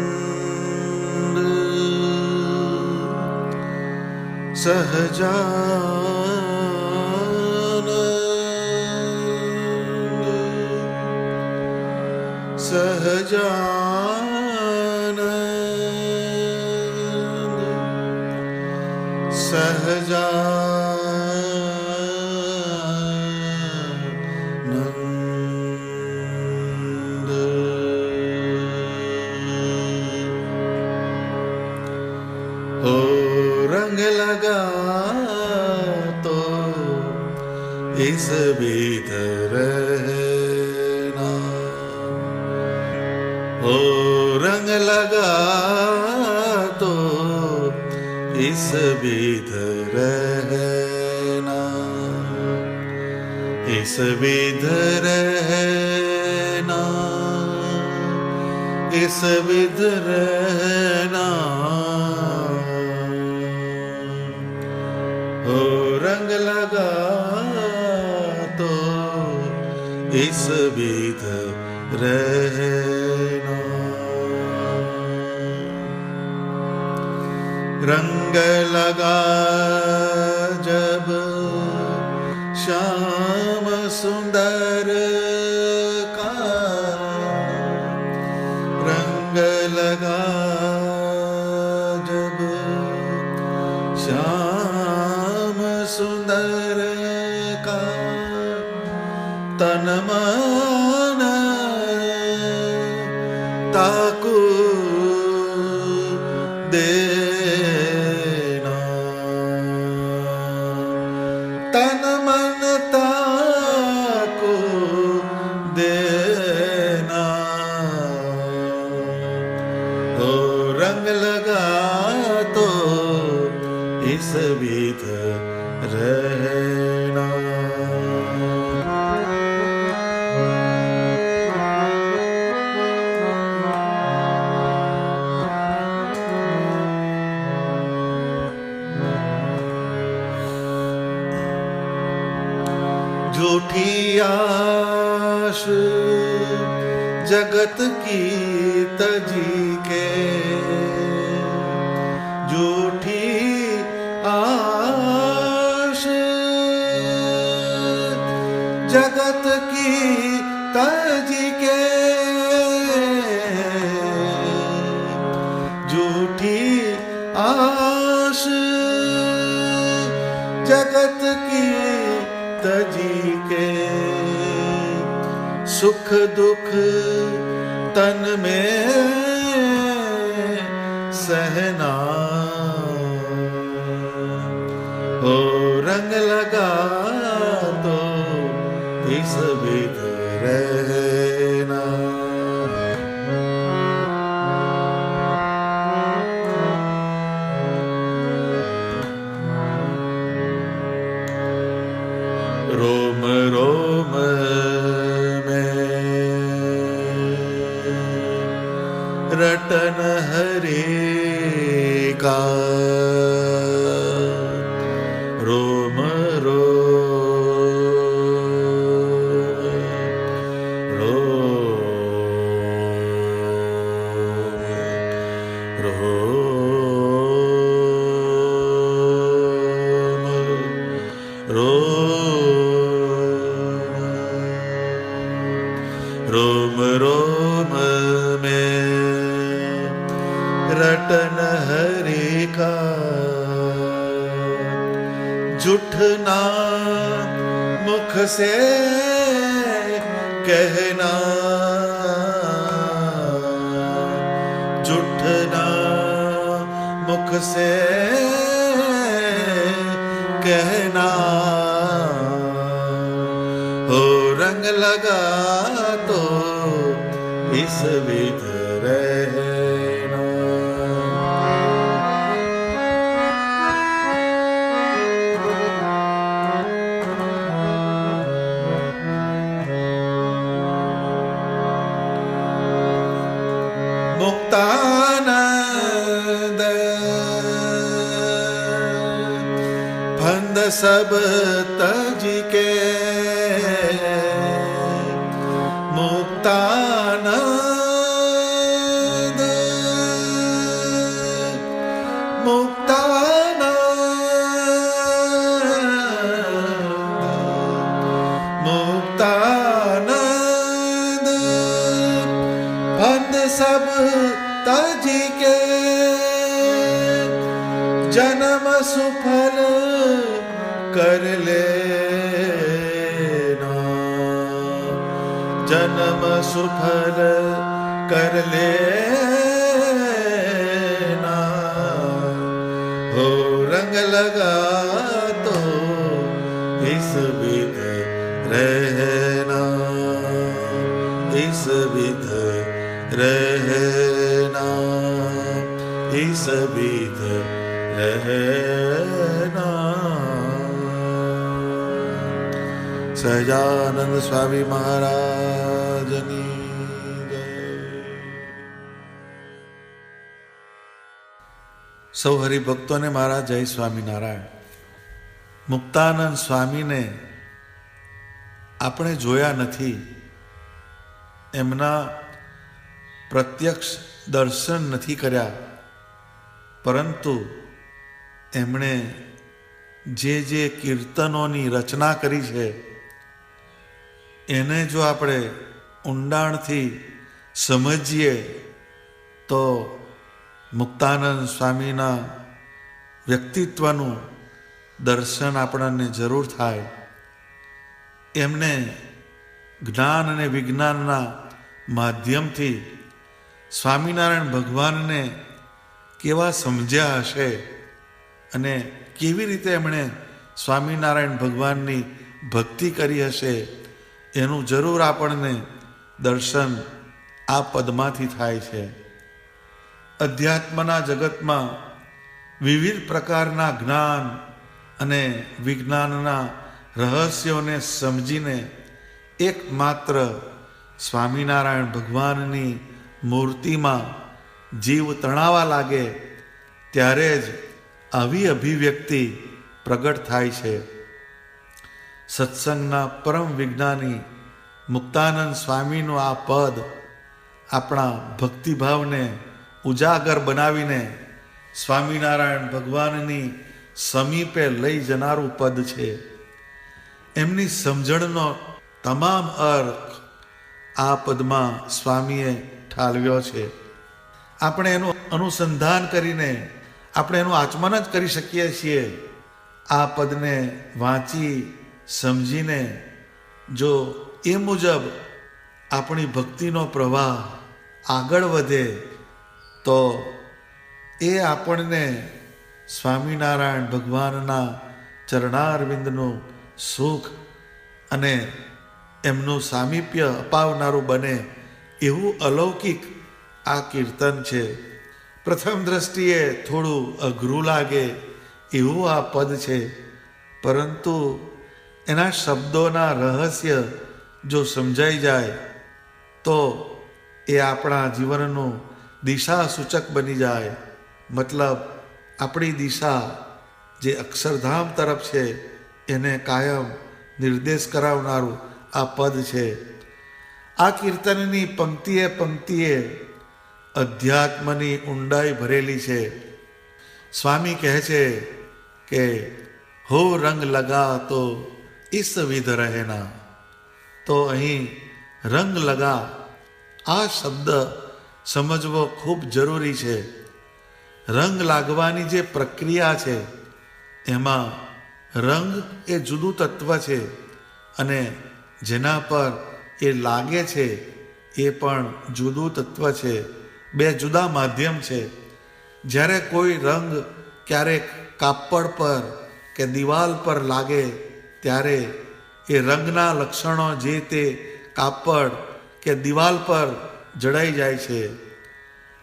सहजानंद सहजानंद सहजानंद सहजानंद हो रंग लगा तो इस बीत रहना हो रंग लगा तो इस बीत रहना इस बीत रहना इस बीत रहना हो रंग लगा तो इस बीत रहना रंग लगा जब श्याम सुंदर का रंग लगा जब श्याम सुंदर का तन मन ताकू देना तन मन ताकू देना हो रंग लगा तो इस बीत रहना झूठी आश जगत की तजी के झूठी आश जगत की तजी के झूठी आश जगत की तजी के सुख दुख तन में सहना हो रंग लगा तो इस बीत रहना रोम रोम में रटन हरे का रोम रोम रोम में रटन हरि का जुठना मुख से कहना जुठना मुख से कहना हो रंग लगा तो इस विध रहना मुक्तानंद फंद सब तज के मुक्ता के जन्म सुफल कर लेना, जन्म सुफल कर लेना, हो रंग लगा तो इस विध रहना, इस विध रहना, इस विध रहना। સહજાનંદ સ્વામી મહારાજની જય। સૌ હરિભક્તોને મારા જય સ્વામિનારાયણ। મુક્તાનંદ સ્વામીને આપણે જોયા નથી, એમના પ્રત્યક્ષ દર્શન નથી કર્યા, પરંતુ એમણે જે જે કીર્તનોની રચના કરી છે એને જો આપણે ઊંડાણથી સમજીએ તો મુક્તાનંદ સ્વામીના વ્યક્તિત્વનું દર્શન આપણને જરૂર થાય। એમને જ્ઞાન અને વિજ્ઞાનના માધ્યમથી સ્વામિનારાયણ ભગવાનને કેવા સમજ્યા હશે અને કેવી રીતે એમણે સ્વામિનારાયણ ભગવાનની ભક્તિ કરી હશે એનું જરૂર આપણને દર્શન આ પદમાંથી થાય છે। અધ્યાત્મના જગતમાં વિવિધ પ્રકારના જ્ઞાન અને વિજ્ઞાનના રહસ્યોને સમજીને એકમાત્ર સ્વામિનારાયણ ભગવાનની મૂર્તિમાં જીવ તણાવા લાગે ત્યારે જ આવી અભિવ્યક્તિ પ્રગટ થાય છે। સત્સંગના પરમ વિજ્ઞાની મુક્તાનંદ સ્વામીનું આ પદ આપણા ભક્તિભાવને ઉજાગર બનાવીને સ્વામિનારાયણ ભગવાનની સમીપે લઈ જનારું પદ છે। એમની સમજણનો તમામ અર્થ આ પદમાં સ્વામીએ ઠાલવ્યો છે। આપણે એનું અનુસંધાન કરીને આપણે એનું આચમન જ કરી શકીએ છીએ। આ પદને વાંચી સમજીને જો એ મુજબ આપણી ભક્તિનો પ્રવાહ આગળ વધે તો એ આપણને સ્વામિનારાયણ ભગવાનના ચરણારવિંદનું સુખ અને એમનું સામીપ્ય અપાવનારું બને એવું અલૌકિક આ કીર્તન છે। પ્રથમ દ્રષ્ટિએ થોડું અઘરું લાગે એવું આ પદ છે, પરંતુ એના શબ્દોના રહસ્ય જો સમજાઈ જાય તો એ આપણા જીવનનું દિશા સૂચક બની જાય। મતલબ આપણી દિશા જે અક્ષરધામ તરફ છે એને કાયમ નિર્દેશ કરાવનારું આ પદ છે। આ કીર્તનની પંક્તિએ પંક્તિએ અધ્યાત્મની ઊંડાઈ ભરેલી છે। સ્વામી કહે છે કે હો રંગ લગા તો ઇસ વિધ રહેના, તો અહીં રંગ લગા આ શબ્દ સમજવો ખૂબ જરૂરી છે। રંગ લાગવાની જે પ્રક્રિયા છે એમાં રંગ એ જુદું તત્વ છે અને જેના પર એ લાગે છે એ પણ જુદું તત્વ છે, બે જુદા માધ્યમ છે। જ્યારે કોઈ રંગ ક્યારેક કાપડ પર કે દિવાલ પર લાગે ત્યારે એ રંગના લક્ષણો જે તે કાપડ કે દિવાલ પર જડાઈ જાય છે।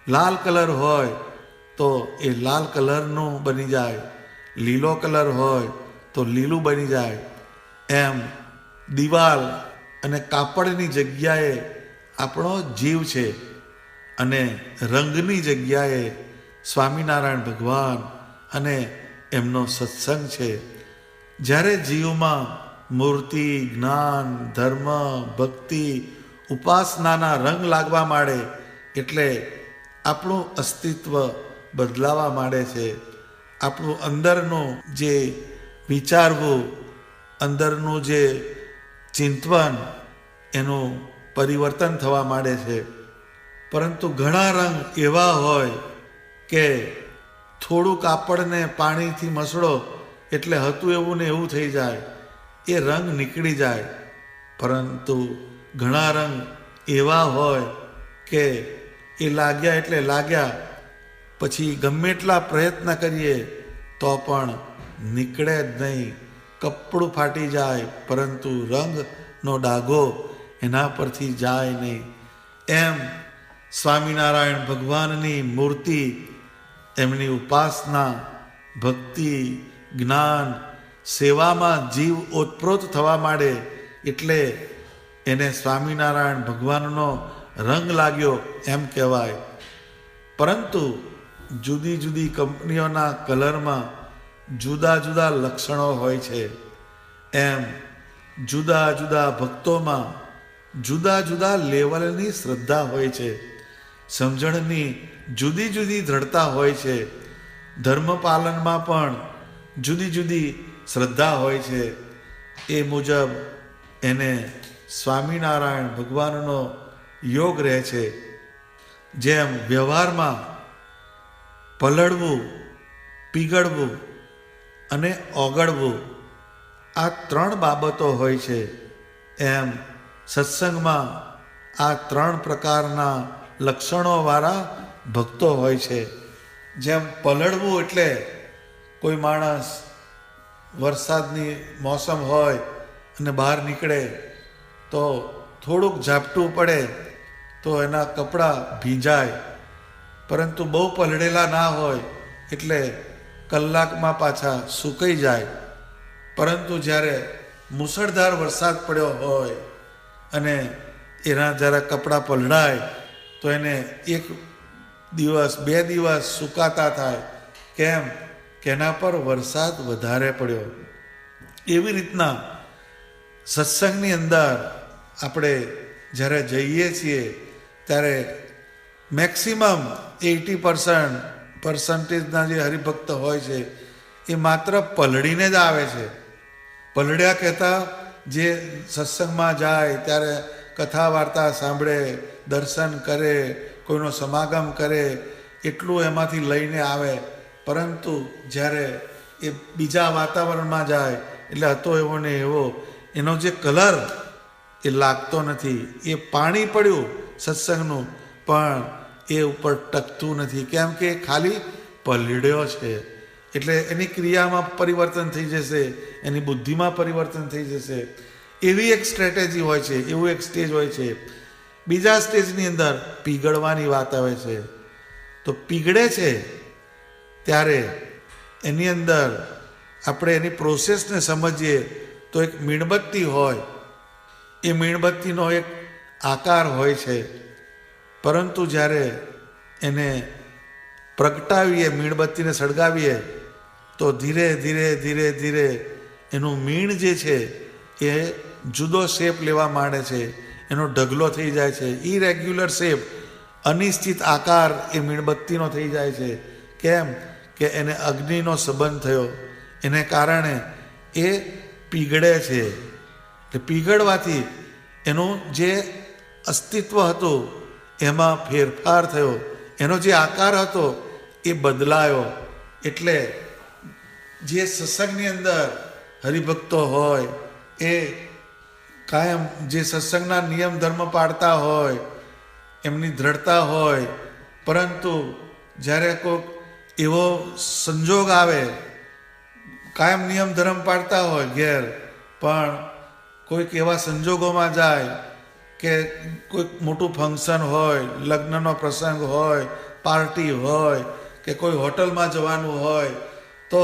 લાલ કલર હોય તો એ લાલ કલરનું બની જાય, લીલો કલર હોય તો લીલું બની જાય। એમ દિવાલ અને કાપડની જગ્યાએ આપણો જીવ છે અને રંગની જગ્યાએ સ્વામિનારાયણ ભગવાન અને એમનો સત્સંગ છે। જ્યારે જીવમાં મૂર્તિ, જ્ઞાન, ધર્મ, ભક્તિ, ઉપાસનાના રંગ લાગવા માંડે એટલે આપણું અસ્તિત્વ બદલાવા માંડે છે। આપણું અંદરનું જે વિચારવું, અંદરનું જે ચિંતવન એનું પરિવર્તન થવા માંડે છે। પરંતુ ઘણા રંગ એવા હોય કે થોડું કાપડને પાણીથી મસળો એટલે હતું એવું ને એવું થઈ જાય, એ રંગ નીકળી જાય. પરંતુ ઘણા રંગ એવા હોય કે એ લાગ્યા એટલે લાગ્યા, પછી ગમે એટલા પ્રયત્ન કરીએ તો પણ નીકળે જ નહીં. કપડું ફાટી જાય પરંતુ રંગનો ડાઘો એના પરથી જાય નહીં. એમ સ્વામિનારાયણ ભગવાનની મૂર્તિ, એમની ઉપાસના, ભક્તિ, જ્ઞાન, સેવામાં જીવ ઓતપ્રોત થવા માંડે એટલે એને સ્વામિનારાયણ ભગવાનનો રંગ લાગ્યો એમ કહેવાય. પરંતુ જુદી જુદી કંપનીઓના કલરમાં જુદા જુદા લક્ષણો હોય છે. એમ જુદા જુદા ભક્તોમાં જુદા જુદા લેવલની શ્રદ્ધા હોય છે. સમજણની જુદી જુદી દ્રઢતા હોય છે. ધર્મ પાલનમાં પણ જુદી જુદી શ્રદ્ધા હોય છે. એ મુજબ એને સ્વામિનારાયણ ભગવાનનો યોગ રહે છે. જેમ વ્યવહારમાં પલળવું, પીગળવું અને ઓગળવું આ ત્રણ બાબતો હોય છે, એમ સત્સંગમાં આ ત્રણ પ્રકારના લક્ષણોવાળા ભક્તો હોય છે. જેમ પલળવું એટલે કોઈ માણસ વરસાદની મોસમ હોય અને બહાર નીકળે તો થોડુંક ઝાપટું પડે તો એના કપડાં ભીંજાય, પરંતુ બહુ પલળેલા ના હોય એટલે કલાકમાં પાછા સુકાઈ જાય. પરંતુ જ્યારે મુસળધાર વરસાદ પડ્યો હોય અને એના જરા કપડાં પલળાય તો એને 1 દિવસ 2 દિવસ સુકાતા થાય. કેમ કે એના પર વરસાદ વધારે પડ્યો. એવી રીતના સત્સંગની અંદર આપણે જ્યારે જઈએ છીએ ત્યારે મેક્સિમમ 80% જે હરિભક્ત હોય છે એ માત્ર પલળીને જ આવે છે. પલળ્યા કહેતા જે સત્સંગમાં જાય ત્યારે કથા વાર્તા સાંભળે, દર્શન કરે, કોઈનો સમાગમ કરે એટલું એમાંથી લઈને આવે. પરંતુ જ્યારે એ બીજા વાતાવરણમાં જાય એટલે હતો એવો ને એવો એનો જે કલર એ લાગતો નથી. એ પાણી પડ્યું સત્સંગનું પણ એ ઉપર ટકતું નથી. કેમ કે ખાલી પલળ્યો છે. એટલે એની ક્રિયામાં પરિવર્તન થઈ જશે, એની બુદ્ધિમાં પરિવર્તન થઈ જશે. એવી એક સ્ટ્રેટેજી હોય છે, એવું એક સ્ટેજ હોય છે. બીજા સ્ટેજની અંદર પીગળવાની વાત આવે છે. તો પીગળે છે ત્યારે એની અંદર આપણે એની પ્રોસેસને સમજીએ તો એક મીણબત્તી હોય, એ મીણબત્તીનો એક આકાર હોય છે. પરંતુ જ્યારે એને પ્રગટાવીએ, મીણબત્તીને સળગાવીએ તો ધીરે ધીરે ધીરે ધીરે એનું મીણ જે છે એ જુદો શેપ લેવા માંડે છે, એનો ઢગલો થઈ જાય છે. ઇરેગ્યુલર શેપ, અનિશ્ચિત આકાર એ મીણબત્તીનો થઈ જાય છે. કેમ કે એને અગ્નિનો સંબંધ થયો, એને કારણે એ પીગળે છે. એટલે પીગળવાથી એનું જે અસ્તિત્વ હતું એમાં ફેરફાર થયો, એનો જે આકાર હતો એ બદલાયો. એટલે જે સત્સંગની અંદર હરિભક્તો હોય એ કાયમ જે સત્સંગના નિયમ ધર્મ પાળતા હોય, એમની દ્રઢતા હોય, પરંતુ જ્યારે કોઈક એવો સંજોગ આવે, કાયમ નિયમ ધર્મ પાળતા હોય ઘેર, પણ કોઈક એવા સંજોગોમાં જાય કે કોઈક મોટું ફંક્શન હોય, લગ્નનો પ્રસંગ હોય, પાર્ટી હોય કે કોઈ હોટલમાં જવાનું હોય તો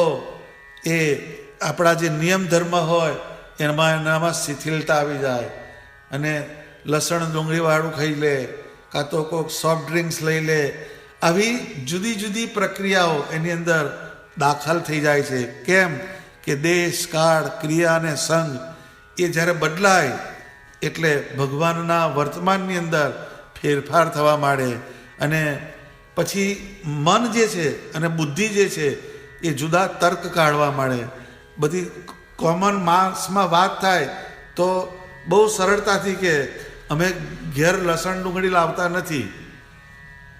એ આપણા જે નિયમ ધર્મ હોય એનામાં શિથિલતા આવી જાય અને લસણ ડુંગળીવાળું ખાઈ લે, કાં તો કોઈક સોફ્ટ ડ્રિંક્સ લઈ લે. આવી જુદી જુદી પ્રક્રિયાઓ એની અંદર દાખલ થઈ જાય છે. કેમ કે દેશ, કાળ, ક્રિયા અને સંગ એ જ્યારે બદલાય એટલે ભગવાનના વર્તમાનની અંદર ફેરફાર થવા માંડે અને પછી મન જે છે અને બુદ્ધિ જે છે એ જુદા તર્ક કાઢવા માંડે. બધી કોમન માસમાં વાત થાય તો બહુ સરળતાથી કે અમે ઘેર લસણ ડુંગળી લાવતા નથી,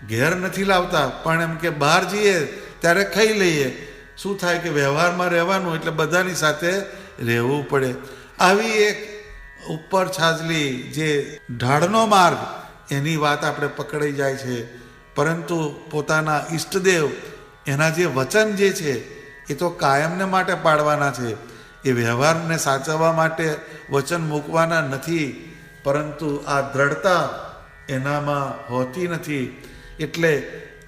ઘેર નથી લાવતા, પણ એમ કે બહાર જઈએ ત્યારે ખાઈ લઈએ. શું થાય કે વ્યવહારમાં રહેવાનું એટલે બધાની સાથે રહેવું પડે. આવી એક ઉપર છાજલી જે ઢાળનો માર્ગ, એની વાત આપણે પકડાઈ જાય છે. પરંતુ પોતાના ઈષ્ટદેવ એના જે વચન જે છે એ તો કાયમને માટે પાડવાના છે. એ વ્યવહારને સાચવવા માટે વચન મૂકવાના નથી, પરંતુ આ દ્રઢતા એનામાં હોતી નથી. એટલે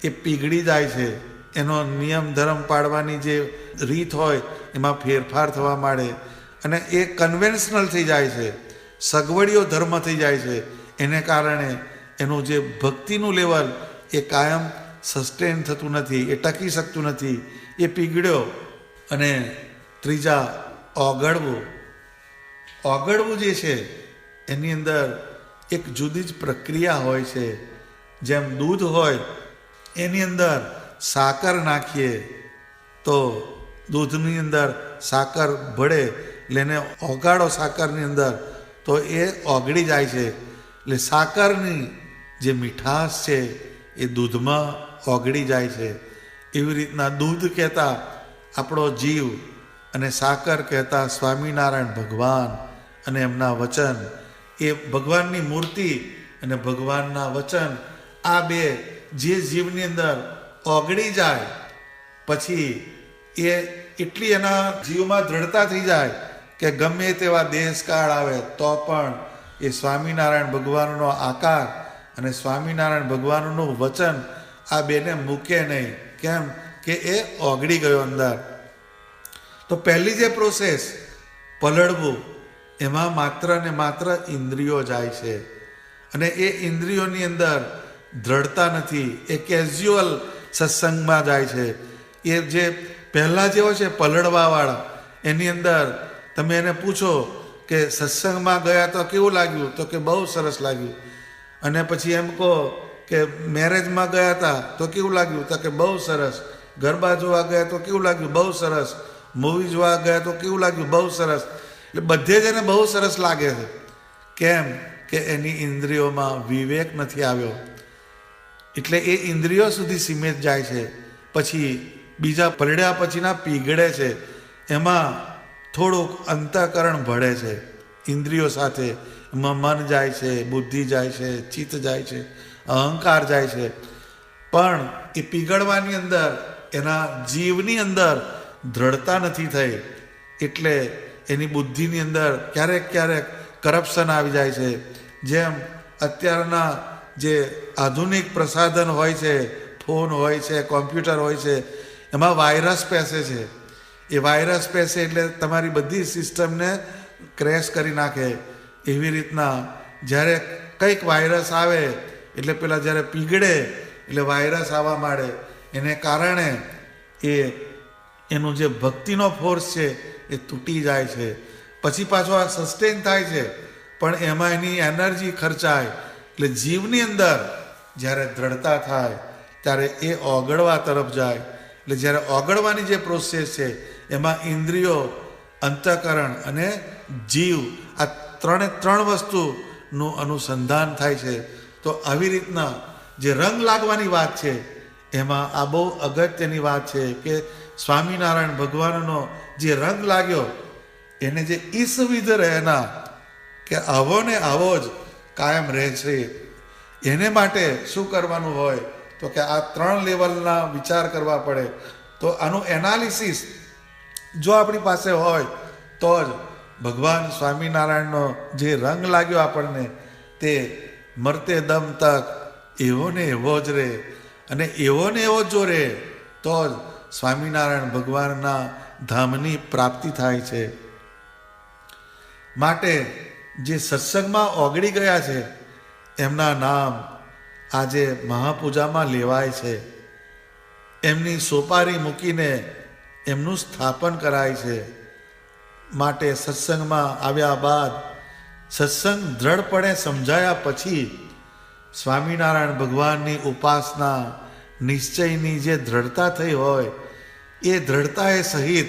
એ પીગળી જાય છે. એનો નિયમ ધર્મ પાડવાની જે રીત હોય એમાં ફેરફાર થવા માંડે અને એ કન્વેન્શનલ થઈ જાય છે, સગવડીઓ ધર્મ થઈ જાય છે. એને કારણે એનું જે ભક્તિનું લેવલ એ કાયમ સસ્ટેન થતું નથી, એ ટકી શકતું નથી, એ પીગળ્યો. અને ત્રીજા ઓગળવું. ઓગળવું જે છે એની અંદર એક જુદી જ પ્રક્રિયા હોય છે. જેમ દૂધ હોય એની અંદર સાકર નાખીએ તો દૂધની અંદર સાકર ભળે, એટલે એને ઓગાળો સાકરની અંદર તો એ ઓગળી જાય છે. એટલે સાકરની જે મીઠાશ છે એ દૂધમાં ઓગળી જાય છે. એવી રીતના દૂધ કહેતા આપણો જીવ અને સાકર કહેતા સ્વામિનારાયણ ભગવાન અને એમના વચન, એ ભગવાનની મૂર્તિ અને ભગવાનના વચન, આ બે જે જીવની અંદર ઓગળી જાય પછી એ એટલી એના જીવમાં દ્રઢતા થઈ જાય કે ગમે તેવા દેશકાળ આવે તો પણ એ સ્વામિનારાયણ ભગવાનનો આકાર અને સ્વામિનારાયણ ભગવાનનું વચન આ બેને મૂકે નહીં. કેમ કે એ ઓગળી ગયો અંદર. તો પહેલી જે પ્રોસેસ પલળવું, એમાં માત્ર ને માત્ર ઇન્દ્રિયો જાય છે અને એ ઇન્દ્રિયોની અંદર દ્રઢતા નથી. એ કેઝ્યુઅલ સત્સંગમાં જાય છે. એ જે પહેલાં જે હોય છે પલળવાવાળા, એની અંદર તમે એને પૂછો કે સત્સંગમાં ગયા તો કેવું લાગ્યું, તો કે બહુ સરસ લાગ્યું. અને પછી એમ કહો કે મેરેજમાં ગયા હતા તો કેવું લાગ્યું, તો કે બહુ સરસ. ગરબા જોવા ગયા તો કેવું લાગ્યું, બહુ સરસ. મૂવી જોવા ગયા તો કેવું લાગ્યું, બહુ સરસ. એટલે બધે જ એને બહુ સરસ લાગે છે. કેમ કે એની ઇન્દ્રિયોમાં વિવેક નથી આવ્યો. એટલે એ ઇન્દ્રિયો સુધી સીમિત જાય છે. પછી બીજા પલળ્યા પછીના પીગળે છે, એમાં થોડુંક અંતઃકરણ ભળે છે ઇન્દ્રિયો સાથે. એમાં મન જાય છે, બુદ્ધિ જાય છે, ચિત્ત જાય છે, અહંકાર જાય છે. પણ એ પીગળવાની અંદર એના જીવની અંદર દ્રઢતા નથી થઈ. એટલે એની બુદ્ધિની અંદર ક્યારેક ક્યારેક કરપ્શન આવી જાય છે. જેમ અત્યારના જે આધુનિક પ્રસાધન હોય છે, ફોન હોય છે, કોમ્પ્યુટર હોય છે, એમાં વાયરસ પેસે છે. એ વાયરસ પેસે એટલે તમારી બધી સિસ્ટમને ક્રેશ કરી નાખે. એવી રીતના જ્યારે કંઈક વાયરસ આવે એટલે પેલા જ્યારે પીગળે એટલે વાયરસ આવવા માંડે. એને કારણે એનું જે ભક્તિનો ફોર્સ છે એ તૂટી જાય છે. પછી પાછો આ સસ્ટેન થાય છે, પણ એમાં એની એનર્જી ખર્ચાય. એટલે જીવની અંદર જ્યારે દ્રઢતા થાય ત્યારે એ ઓગળવા તરફ જાય. એટલે જ્યારે ઓગળવાની જે પ્રોસેસ છે એમાં ઇન્દ્રિયો, અંતઃકરણ અને જીવ, આ ત્રણ વસ્તુનું અનુસંધાન થાય છે. તો આવી રીતના જે રંગ લાગવાની વાત છે એમાં આ બહુ અગત્યની વાત છે કે સ્વામિનારાયણ ભગવાનનો જે રંગ લાગ્યો એને જે ઈસવિધ રહેના, કે આવો ને આવો જ કાયમ રહે છે. એને માટે શું કરવાનું હોય તો કે આ 3 લેવલના વિચાર કરવા પડે. તો આનું એનાલિસિસ જો આપણી પાસે હોય તો જ ભગવાન સ્વામિનારાયણનો જે રંગ લાગ્યો આપણને તે મરતે દમ તક એવો ને એવો જ રહે. અને એવો ને એવો જો રહે તો જ સ્વામિનારાયણ ભગવાનના ધામની પ્રાપ્તિ થાય છે. માટે જે સત્સંગમાં ઓગળી ગયા છે એમના નામ આજે મહાપૂજામાં લેવાય છે. એમની સોપારી મૂકીને એમનું સ્થાપન કરાય છે. માટે સત્સંગમાં આવ્યા બાદ, સત્સંગ દ્રઢપણે સમજાયા પછી સ્વામિનારાયણ ભગવાનની ઉપાસના નિશ્ચયની જે દ્રઢતા થઈ હોય એ દ્રઢતાએ સહિત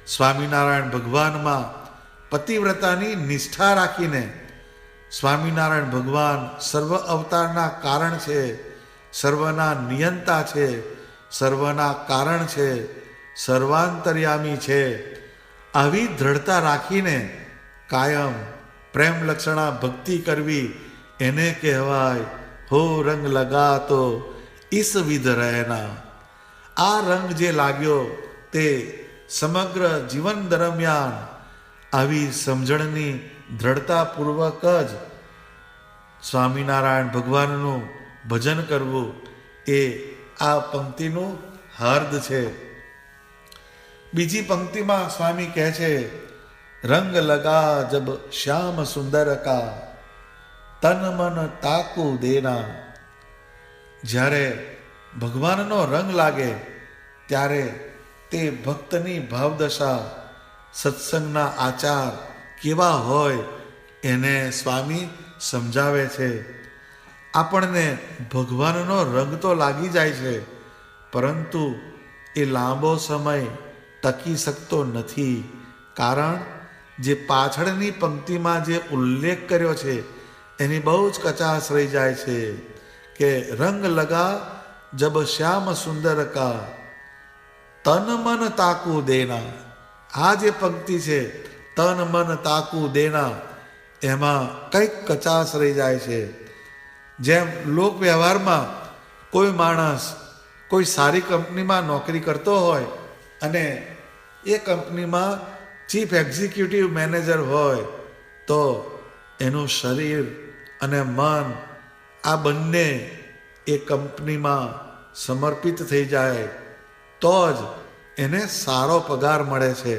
સ્વામિનારાયણ ભગવાનમાં પતિવ્રતાની નિષ્ઠા રાખીને સ્વામિનારાયણ ભગવાન સર્વ અવતારના કારણ છે સર્વના નિયંતા છે, સર્વના કારણ છે, સર્વાંતર્યામી છે. આવી દ્રઢતા રાખીને કાયમ પ્રેમ લક્ષણા ભક્તિ કરવી એને કહેવાય હો રંગ લગા તો ઈસ વિધ રહેના. આ રંગ જે લાગ્યો તે સમગ્ર જીવન દરમિયાન આવી સમજણની દ્રઢતાપૂર્વક જ સ્વામિનારાયણ ભગવાનનું ભજન કરવું એ આ પંક્તિનું હાર્દ છે. બીજી પંક્તિમાં સ્વામી કહે છે, રંગ લગા જબ શ્યામ સુંદર કા તન મન તાકુ દેના. જ્યારે ભગવાનનો રંગ લાગે ત્યારે તે ભક્તની ભાવદશા, સત્સંગના આચાર કેવા હોય એને સ્વામી સમજાવે છે. આપણને ભગવાનનો રંગ તો લાગી જાય છે, પરંતુ એ લાંબો સમય ટકી શકતો નથી. કારણ જે પાછળની પંક્તિમાં જે ઉલ્લેખ કર્યો છે એની બહુ જ કચાશ રહી જાય છે કે રંગ લગા જબ શ્યામ સુંદર કા તન મન તાકુ દેના. આ જે પંક્તિ છે તન મન તાકુ દેના, એમાં કંઈક કચાશ રહી જાય છે. જેમ લોક વ્યવહારમાં કોઈ માણસ કોઈ સારી કંપનીમાં નોકરી કરતો હોય અને એ કંપનીમાં ચીફ એક્ઝિક્યુટિવ મેનેજર હોય તો એનું શરીર અને મન આ બંને એ કંપનીમાં સમર્પિત થઈ જાય તો જ એને સારો પગાર મળે છે.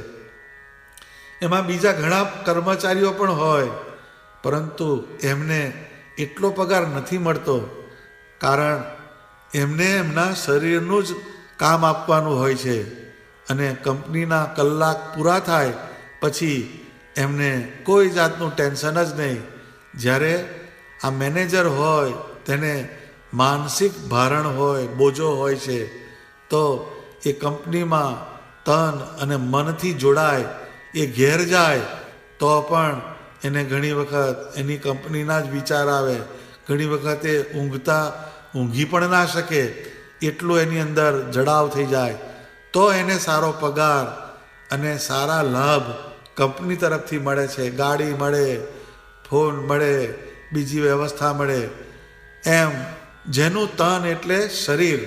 એમાં બીજા ઘણા કર્મચારીઓ પણ હોય, પરંતુ એમને એટલો પગાર નથી મળતો, કારણ એમને એમના શરીરનું જ કામ આપવાનું હોય છે અને કંપનીના કલાક પૂરા થાય પછી એમને કોઈ જાતનું ટેન્શન જ નહીં. જ્યારે આ મેનેજર હોય તેને માનસિક ભારણ હોય, બોજો હોય છે, તો એ કંપનીમાં તન અને મનથી જોડાય, એ ઘેર જાય તો પણ એને ઘણી વખત એની કંપનીના જ વિચાર આવે. ઘણી વખતે ઊંઘી પણ ના શકે, એટલું એની અંદર જડાવ થઈ જાય. તો એને સારો પગાર અને સારા લાભ કંપની તરફથી મળે છે. ગાડી મળે, ફોન મળે, બીજી વ્યવસ્થા મળે. એમ જેનું તન એટલે શરીર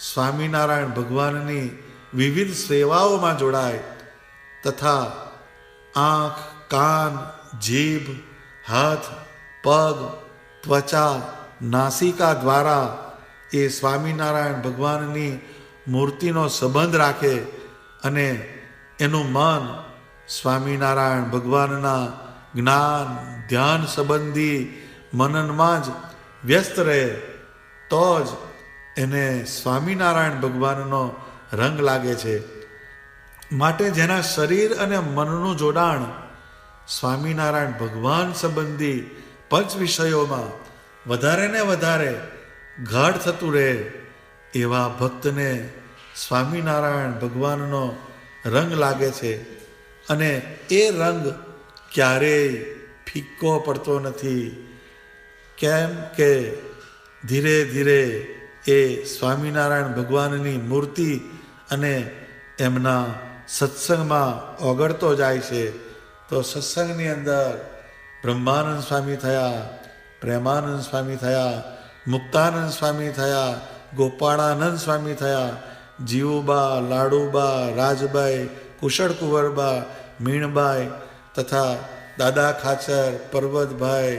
સ્વામિનારાયણ ભગવાનની વિવિધ સેવાઓમાં જોડાય તથા આંખ, કાન, જીભ, હાથ, પગ, ત્વચા, નાસિકા દ્વારા એ સ્વામિનારાયણ ભગવાનની મૂર્તિનો સંબંધ રાખે અને એનું મન સ્વામિનારાયણ ભગવાનના જ્ઞાન ધ્યાન સંબંધી મનનમાં જ વ્યસ્ત રહે તો જ એને સ્વામિનારાયણ ભગવાનનો રંગ લાગે છે. માટે જેના શરીર અને મનનું જોડાણ સ્વામિનારાયણ ભગવાન સંબંધી પંચ વિષયોમાં વધારે ને વધારે ગાઢ થતું રહે એવા ભક્તને સ્વામિનારાયણ ભગવાનનો રંગ લાગે છે. અને એ રંગ ક્યારેય ફિક્કો પડતો નથી. કેમ કે ધીરે ધીરે એ સ્વામિનારાયણ ભગવાનની મૂર્તિ અને એમના સત્સંગમાં ઓગળતો જાય છે. તો સત્સંગની અંદર બ્રહ્માનંદ સ્વામી થયા, પ્રેમાનંદ સ્વામી થયા, મુક્તાનંદ સ્વામી થયા, ગોપાળાનંદ સ્વામી થયા, જીવુબા, લાડુબા, રાજબાઈ, કુશળ કુંવરબા, મીણબાઈ તથા દાદા ખાચર, પરબતભાઈ,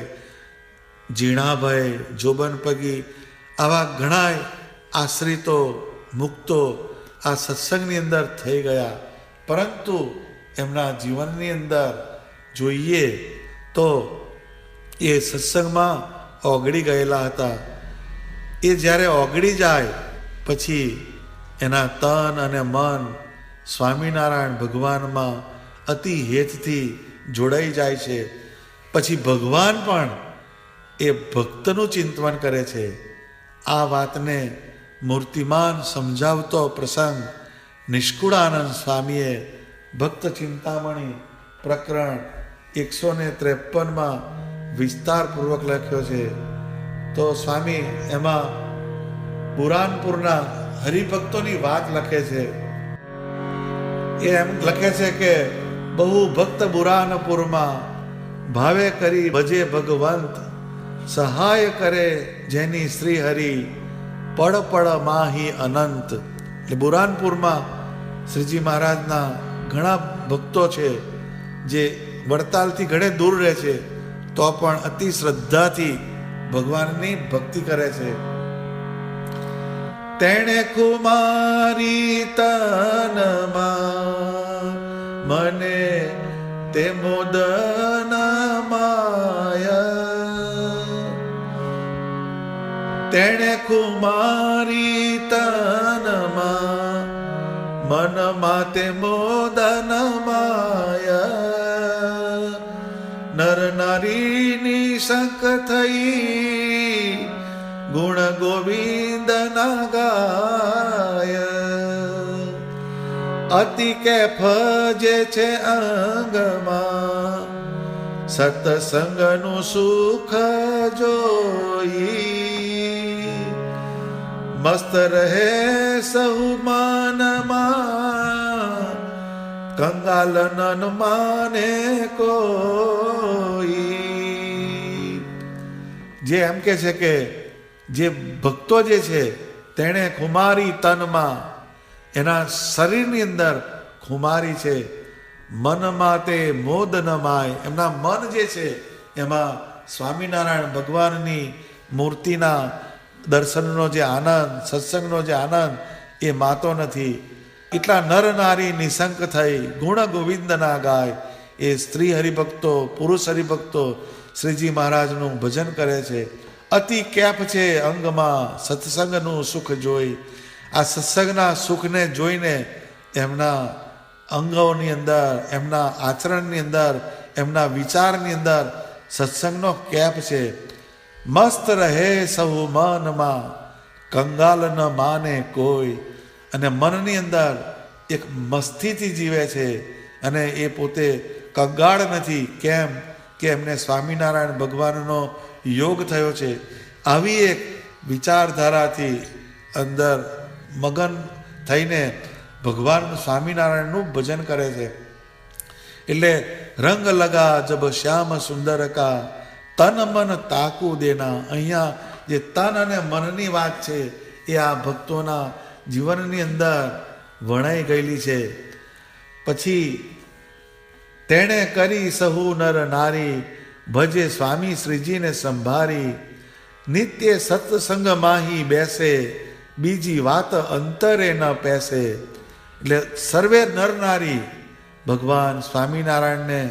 ઝીણાભાઈ, જોબનપગી, આવા ઘણા આશ્રિતો મુક્તો આ સત્સંગની અંદર થઈ ગયા. પરંતુ એમના જીવનની અંદર જોઈએ તો એ સત્સંગમાં ઓગળી ગયેલા હતા. એ જ્યારે ઓગળી જાય પછી એના તન અને મન સ્વામિનારાયણ ભગવાનમાં અતિ હેતથી જોડાઈ જાય છે. પછી ભગવાન પણ એ ભક્તનું ચિંતન કરે છે. આ વાતને મૂર્તિમાન સમજાવતો પ્રસંગ નિષ્કુળાનંદ સ્વામીએ ભક્ત ચિંતામણી પ્રકરણ 153માં વિસ્તારપૂર્વક લખ્યો છે. તો સ્વામી એમાં બુરાનપુરના હરિભક્તોની વાત લખે છે. એ એમ લખે છે કે બહુ ભક્ત બુરાનપુરમાં ભાવે કરી ભજે ભગવંત, સહાય કરે જેની શ્રી હરિ પળ પળ માહી અનંત. એટલે બુરાનપુરમાં શ્રીજી મહારાજના ઘણા ભક્તો છે જે વડતાલથી ઘણે દૂર રહે છે તો પણ અતિ શ્રદ્ધાથી ભગવાનની ભક્તિ કરે છે. તેણે કુમારી તનમાં મને તે મોદન માયા, તેણે કુમારી તનમાં મનમાં તે મોદન માયા, નર નારીની શંક થઈ ગુણ ગોવિંદ ના ગાય. અતિ કેફ જે છે અંગમાં સત્સંગનું સુખ જોઈ, મસ્ત રહે સહુ માનમાં કંગાલ નન માને કોઈ. જે એમ કે છે કે જે ભક્તો જે છે તેણે ખુમારી તનમાં, એના શરીરની અંદર ખુમારી છે, મનમાં તે મોદ ન માય, એમના મન જે છે એમાં સ્વામિનારાયણ ભગવાનની મૂર્તિના દર્શનનો જે આનંદ, સત્સંગનો જે આનંદ એ માતો નથી. એટલા નર નારી નિશંક થઈ ગુણ ગોવિંદના ગાય. એ સ્ત્રી હરિભક્તો, પુરુષ હરિભક્તો શ્રીજી મહારાજનું ભજન કરે છે. અતિ કેફ છે અંગમાં સત્સંગનું સુખ જોઈ. આ સત્સંગના સુખને જોઈને એમના અંગોની અંદર, એમના આચરણની અંદર, એમના વિચારની અંદર સત્સંગનો કેફ છે. મસ્ત રહે સહુ મનમાં કંગાલ ન માને કોઈ. અને મનની અંદર એક મસ્તીથી જીવે છે અને એ પોતે કંગાળ નથી. કેમ કે એમને સ્વામિનારાયણ ભગવાનનો યોગ થયો છે. આવી એક વિચારધારાથી અંદર મગન થઈને ભગવાન સ્વામિનારાયણનું ભજન કરે છે. એટલે રંગ લગા જબ શ્યામ સુંદર કા તન મન તાકુ દેના. અહીંયા જે તન અને મનની વાત છે એ આ ભક્તોના જીવનની અંદર વણાઈ ગયેલી છે. પછી તેણે કરી સહુ નર નારી ભજે સ્વામી શ્રીજીને સંભારી, નિત્ય સત્સંગ માહી બેસે બીજી વાત અંતરે ન પેસે. એટલે સર્વે નર નારી ભગવાન સ્વામિનારાયણને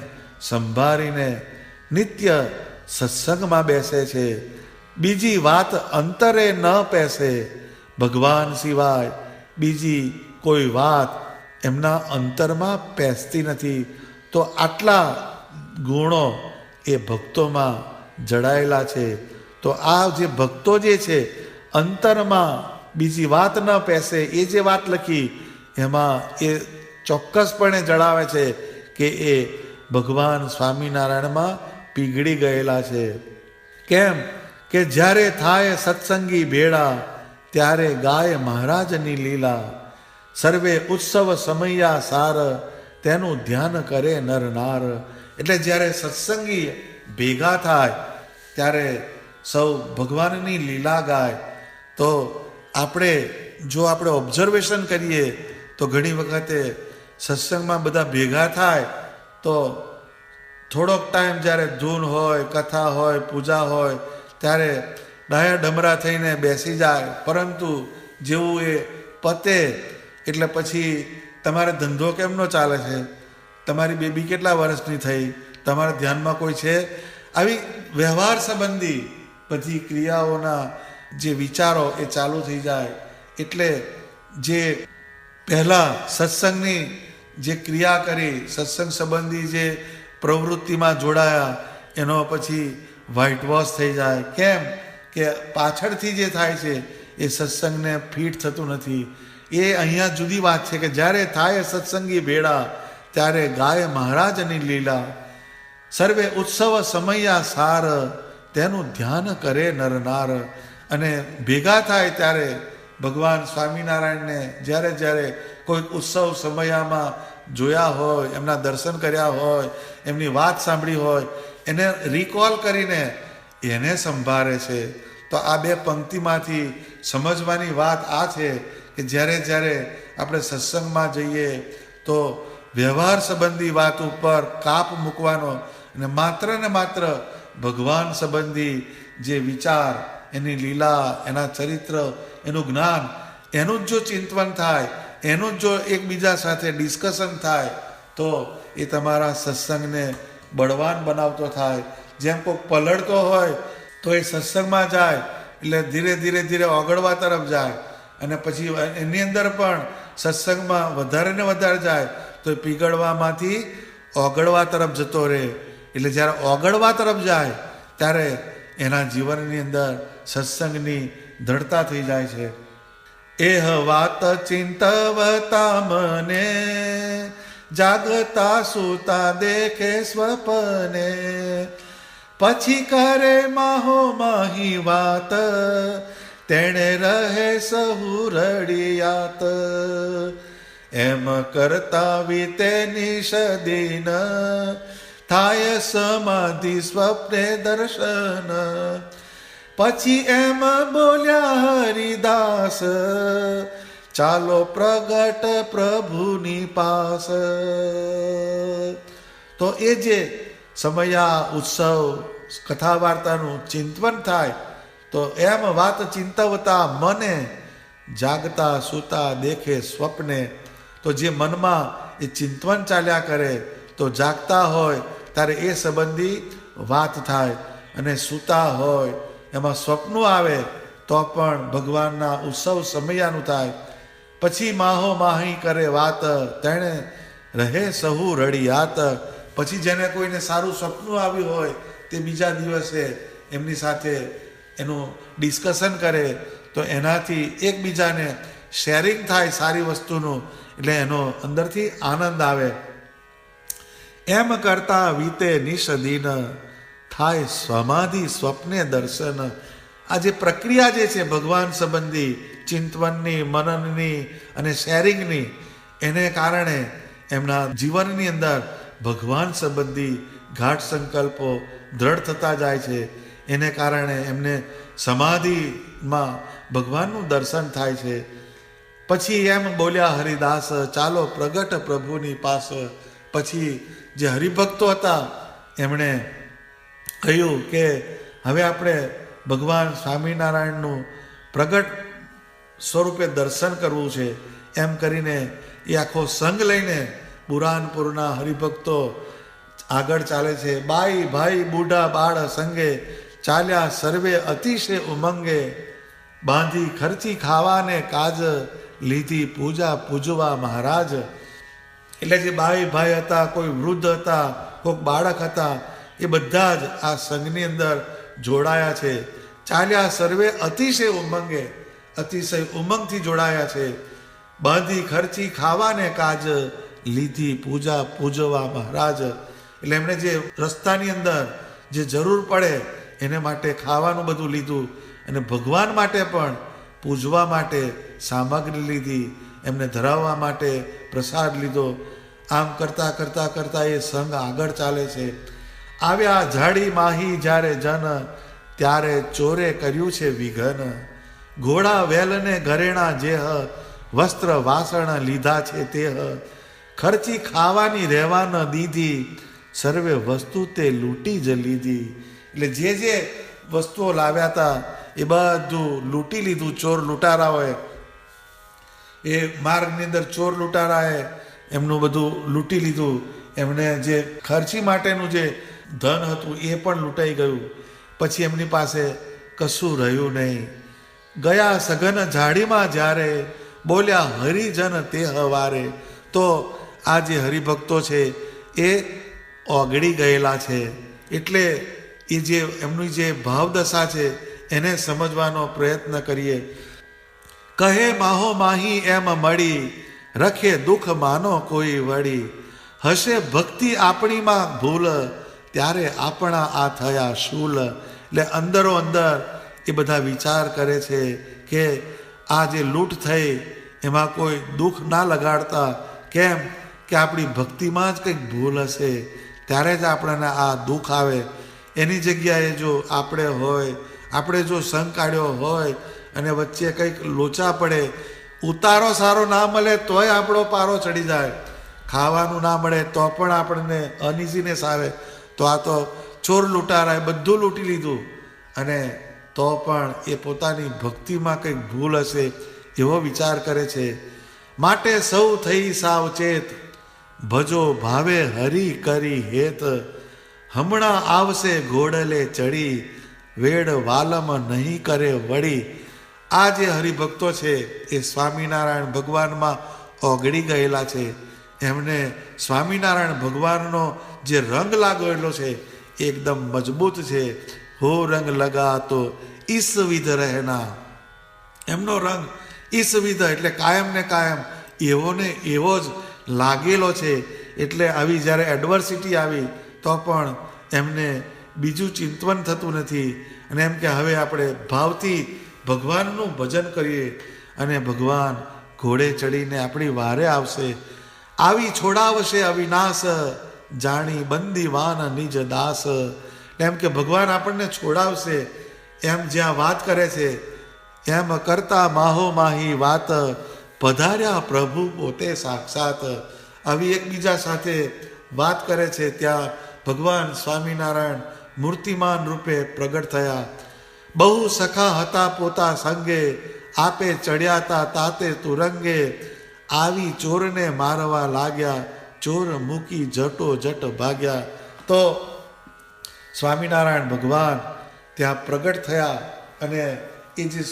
સંભાળીને નિત્ય સત્સંગમાં બેસે છે. બીજી વાત અંતરે ન પેસે. ભગવાન સિવાય બીજી કોઈ વાત એમના અંતરમાં પેસતી નથી. તો આટલા ગુણો એ ભક્તોમાં જડાયેલા છે. તો આ જે ભક્તો જે છે અંતરમાં બીજી વાત ન પેસે, એ જે વાત લખી એમાં એ ચોક્કસપણે જણાવે છે કે એ ભગવાન સ્વામિનારાયણમાં પીગળી ગયેલા છે. કેમ કે જ્યારે થાય સત્સંગી ભેળા ત્યારે ગાય મહારાજની લીલા, સર્વે ઉત્સવ સમયા સાર તેનું ધ્યાન કરે નર નાર. એટલે જ્યારે સત્સંગી ભેગા થાય ત્યારે સૌ ભગવાનની લીલા ગાય. તો જો આપણે ઓબ્ઝર્વેશન કરીએ તો ઘણી વખતે સત્સંગમાં બધા ભેગા થાય તો થોડોક ટાઈમ જ્યારે ધૂન હોય, કથા હોય, પૂજા હોય ત્યારે ડાયા ડમરા થઈને બેસી જાય. પરંતુ જેવું એ પતે એટલે પછી તમારે ધંધો કેમનો ચાલે છે, તમારી બેબી કેટલા વર્ષની થઈ, તમારા ધ્યાનમાં કોઈ છે, આવી વ્યવહાર સંબંધી બધી ક્રિયાઓના જે વિચારો એ ચાલુ થઈ જાય. એટલે જે પહેલાં સત્સંગની જે ક્રિયા કરી, સત્સંગ સંબંધી જે પ્રવૃત્તિમાં જોડાયા એનો પછી વ્હાઇટ વોશ થઈ જાય. કેમ કે પાછળથી જે થાય છે એ સત્સંગને ફીટ થતું નથી. એ અહીંયા જુદી વાત છે કે જ્યારે થાય સત્સંગી ભેળા ત્યારે ગાય મહારાજની લીલા, સર્વે ઉત્સવ સમયા સાર તેનું ધ્યાન કરે નર નાર. અને ભેગા થાય ત્યારે ભગવાન સ્વામિનારાયણને જ્યારે જ્યારે કોઈક ઉત્સવ સમયમાં જોયા હોય, એમના દર્શન કર્યા હોય, એમની વાત સાંભળી હોય, એને રિકોલ કરીને એને સંભાળે છે. તો આ બે પંક્તિમાંથી સમજવાની વાત આ છે કે જ્યારે જ્યારે આપણે સત્સંગમાં જઈએ તો વ્યવહાર સંબંધી વાત ઉપર કાપ મૂકવાનો અને માત્ર ભગવાન સંબંધી જે વિચાર, એની લીલા, એના ચરિત્ર, એનું જ્ઞાન, એનું જ જો ચિંતન થાય, એનું જ જો એકબીજા સાથે ડિસ્કશન થાય તો એ તમારા સત્સંગને બળવાન બનાવતો થાય. જેમ કોઈ પલળતો હોય તો એ સત્સંગમાં જાય એટલે ધીરે ધીરે ઓગળવા તરફ જાય, અને પછી એની અંદર પણ સત્સંગમાં વધારે ને વધારે જાય તો એ પીગળવામાંથી ઓગળવા તરફ જતો રહે. એટલે જ્યારે ઓગળવા તરફ જાય ત્યારે એના જીવનની અંદર સત્સંગની દ્રઢતા થઈ જાય છે. એહ વાત ચિંતવતા મને, જાગતા સુતા દેખે સ્વપને, પછી કરે માહો માહી વાત, તેણે રહે સહુ રડિયાત. એમ કરતા વીતે નિષદિન, થાય સમાધિ સ્વપ્ને દર્શન. પછી એમ બોલ્યા હરિદાસ, ચાલો પ્રગટ પ્રભુની પાસ. તો એ જે સમયા ઉત્સવ કથા વાર્તાનું ચિંતન થાય તો એમ વાત ચિંતવતા મને, જાગતા સૂતા દેખે સ્વપ્ને. તો જે મનમાં એ ચિંતન ચાલ્યા કરે તો જાગતા હોય ત્યારે એ સંબંધી વાત થાય, અને સૂતા હોય એમાં સ્વપ્નો આવે તો પણ ભગવાનના ઉત્સવ સમયાનું થાય. પછી માહો માહી કરે વાત, તેણે રહે સહુ રડિયાત. પછી જેને કોઈને સારું સપનું આવ્યું હોય તે બીજા દિવસે એમની સાથે એનું ડિસ્કશન કરે તો એનાથી એકબીજાને શેરિંગ થાય સારી વસ્તુનું, એટલે એનો અંદરથી આનંદ આવે. એમ કરતા વીતે નિષદિન, થાય સમાધિ સ્વપ્ને દર્શન. આ જે પ્રક્રિયા જે છે ભગવાન સંબંધી ચિંતવનની, મનનની અને શેરિંગની, એને કારણે એમના જીવનની અંદર ભગવાન સંબંધી ગાઢ સંકલ્પો દ્રઢ થતા જાય છે. એને કારણે એમને સમાધિમાં ભગવાનનું દર્શન થાય છે. પછી એમ બોલ્યા હરિદાસ, ચાલો પ્રગટ પ્રભુની પાસ. પછી જે હરિભક્તો હતા એમણે કહ્યું કે હવે આપણે ભગવાન સ્વામિનારાયણનું પ્રગટ સ્વરૂપે દર્શન કરવું છે. એમ કરીને એ આખો સંગ લઈને બુરાનપુરના હરિભક્તો આગળ ચાલે છે. બાઈ ભાઈ બુઢા બાળ સંગે, ચાલ્યા સર્વે અતિશય ઉમંગે, બાંધી ખર્ચી ખાવાને કાજ, લીધી પૂજા પૂજવા મહારાજ. એટલે જે બાઈ ભાઈ હતા, કોઈ વૃદ્ધ હતા, કોઈક બાળક હતા, એ બધા જ આ સંઘની અંદર જોડાયા છે. ચાલ્યા સર્વે અતિશય ઉમંગે, અતિશય ઉમંગથી જોડાયા છે. બાંધી ખર્ચી ખાવાને કાજ, લીધી પૂજા પૂજવા મહારાજ. એટલે એમણે જે રસ્તાની અંદર જે જરૂર પડે એને માટે ખાવાનું બધું લીધું, અને ભગવાન માટે પણ પૂજવા માટે સામગ્રી લીધી, એમને ધરાવવા માટે પ્રસાદ લીધો. આમ કરતાં કરતાં કરતાં એ સંઘ આગળ ચાલે છે. આવ્યા ઝાડી માહી જ્યારે જન, ત્યારે ચોરે કર્યું છે વિઘન. ઘોડા વેલને ઘરેણા જેહ, વસ્ત્ર વાસણ લીધા છે તેહ. ખર્ચી ખાવાની રહેવા ન દીધી, સર્વે વસ્તુ તે લૂંટી જ લીધી. એટલે જે વસ્તુઓ લાવ્યા હતા એ બધું લૂંટી લીધું. ચોર લૂંટારાઓએ, એ માર્ગની અંદર ચોર લૂંટારાએ એમનું બધું લૂંટી લીધું. એમને જે ખર્ચી માટેનું જે ધન હતું એ પણ લૂંટાઈ ગયું. પછી એમની પાસે કશું રહ્યું નહીં. ગયા સઘન ઝાડીમાં જ્યારે, બોલ્યા હરિજન તે હવારે. તો આ જે હરિભક્તો છે એ ઓગળી ગયેલા છે. એટલે એ જે એમની જે ભાવદશા છે એને સમજવાનો પ્રયત્ન કરીએ. કહે માહો માહી એમ મળી, રખે દુઃખ માનો કોઈ વળી. હશે ભક્તિ આપણીમાં ભૂલ, ત્યારે આપણા આ થયા શૂલ. એટલે અંદરો અંદર એ બધા વિચાર કરે છે કે આ જે લૂંટ થઈ એમાં કોઈ દુઃખ ના લગાડતા. કેમ કે આપણી ભક્તિમાં જ કંઈક ભૂલ હશે, ત્યારે જ આપણને આ દુઃખ આવે. એની જગ્યાએ જો આપણે જો સંગ કાઢ્યો હોય અને વચ્ચે કંઈક લોચા પડે, ઉતારો સારો ના મળે તોય આપણો પારો ચડી જાય, ખાવાનું ના મળે તો પણ આપણને અનઇઝીનેસ આવે. તો આ તો ચોર લૂંટારાએ બધું લૂંટી લીધું, અને તો પણ એ પોતાની ભક્તિમાં કંઈક ભૂલ હશે એવો વિચાર કરે છે. માટે સૌ થઈ સાવચેત, ભજો ભાવે હરી કરી હેત. હમણાં આવશે ઘોડલે ચડી, વેડ વાલમ નહીં કરે વળી. આ જે હરિભક્તો છે એ સ્વામિનારાયણ ભગવાનમાં ઓગળી ગયેલા છે. એમને સ્વામિનારાયણ ભગવાનનો જે રંગ લાગેલો છે એકદમ મજબૂત છે. હો રંગ લગા તો ઈસ વિધ રહેના. એમનો રંગ ઈસ વિધ એટલે કાયમ ને કાયમ એવો ને એવો જ લાગેલો છે. એટલે આવી જ્યારે એડવર્સિટી આવી તો પણ એમને બીજું ચિંતન થતું નથી. અને એમ કે હવે આપણે ભાવથી ભગવાનનું ભજન કરીએ અને ભગવાન ઘોડે ચડીને આપણી વારે આવશે. આવી છોડાવશે અવિનાશ, જાણી બંદીવાન નિજ દાસ. એમ કે ભગવાન આપણને છોડાવશે એમ જ્યાં વાત કરે છે, એમ કરતા માહો માહી વાત, પધાર્યા પ્રભુ પોતે સાક્ષાત. આવી એકબીજા સાથે વાત કરે છે ત્યાં ભગવાન સ્વામિનારાયણ મૂર્તિમાન રૂપે પ્રગટ થયા. બહુ સખા હતા પોતા સંગે, આપે ચડ્યા તા તાતે તુરંગે. આવી ચોરને મારવા લાગ્યા, ચોર મૂકી જટો જટ ભાગ્યા. તો સ્વામિનારાયણ ભગવાન ત્યાં પ્રગટ થયા અને એ જે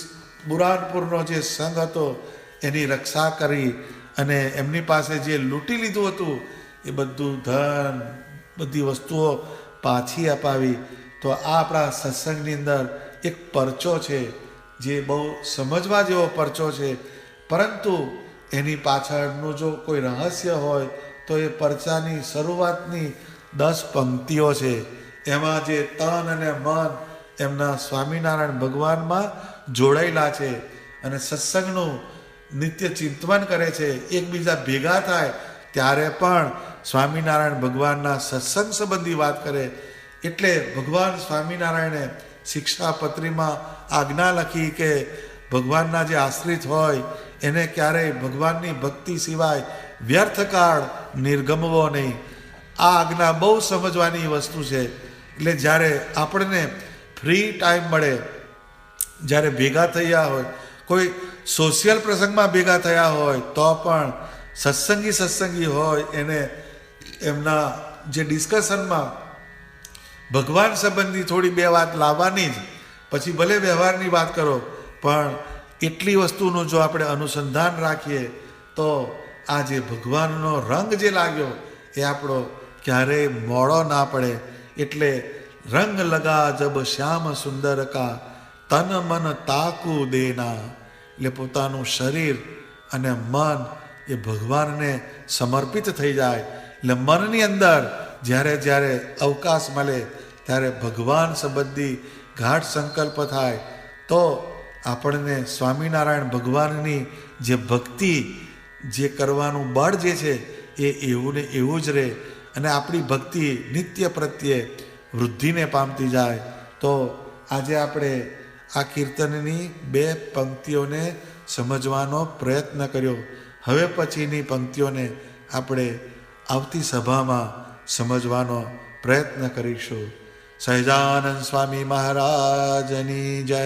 બુરાનપુરનો જે સંઘ હતો એની રક્ષા કરી અને એમની પાસે જે લૂંટી લીધું હતું એ બધું ધન, બધી વસ્તુઓ પાછી અપાવી. તો આ આપણા સત્સંગની અંદર એક પરચો છે જે બહુ સમજવા જેવો પરચો છે, પરંતુ એની પાછળનું જો કોઈ રહસ્ય હોય તો એ પરચાની શરૂઆતની 10 પંક્તિઓ છે. એમાં જે તન અને મન એમના સ્વામિનારાયણ ભગવાનમાં જોડાયેલા છે અને સત્સંગનું નિત્ય ચિંતન કરે છે. એકબીજા ભેગા થાય ત્યારે પણ સ્વામિનારાયણ ભગવાનના સત્સંગ સંબંધી વાત કરે. એટલે ભગવાન સ્વામિનારાયણે શિક્ષાપત્રીમાં આજ્ઞા લખી કે ભગવાનના જે આશ્રિત હોય એને ક્યારેય ભગવાનની ભક્તિ સિવાય વ્યર્થકાળ નિર્ગમવો નહીં. આ આજ્ઞા બહુ સમજવાની વસ્તુ છે. એટલે જ્યારે આપણને ફ્રી ટાઈમ મળે, જ્યારે ભેગા થયા હોય, કોઈ સોશિયલ પ્રસંગમાં ભેગા થયા હોય તો પણ સત્સંગી હોય એને એમના જે ડિસ્કશનમાં ભગવાન સંબંધી થોડી 2 વાત લાવવાની જ. પછી ભલે વ્યવહારની વાત કરો, પણ એટલી વસ્તુનું જો આપણે અનુસંધાન રાખીએ તો આ જે ભગવાનનો રંગ જે લાગ્યો એ આપણો ક્યારેય મોડો ના પડે. એટલે રંગ લગા જબ શ્યામ સુંદર કા, તન મન તાકુ દેના. એટલે પોતાનું શરીર અને મન એ ભગવાનને સમર્પિત થઈ જાય. એટલે મનની અંદર જ્યારે જ્યારે અવકાશ મળે ત્યારે ભગવાન સંબંધી ગાઢ સંકલ્પ થાય તો આપણને સ્વામિનારાયણ ભગવાનની જે ભક્તિ જે કરવાનું બળ જે છે એ એવું ને એવું જ રહે અને આપણી ભક્તિ નિત્ય પ્રત્યે વૃદ્ધિને પામતી જાય. તો આજે આપણે આ કીર્તનની 2 પંક્તિઓને સમજવાનો પ્રયત્ન કર્યો. હવે પછીની પંક્તિઓને આપણે આવતી સભામાં સમજવાનો પ્રયત્ન કરીશું. સહજાનંદ સ્વામી મહારાજની જય.